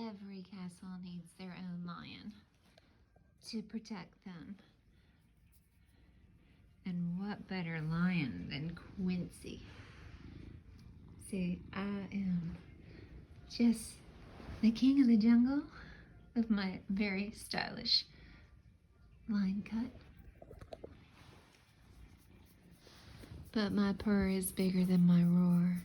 every castle needs their own lion to protect them. And what better lion than Quincy? See, I am just the king of the jungle with my very stylish line cut. But my purr is bigger than my roar.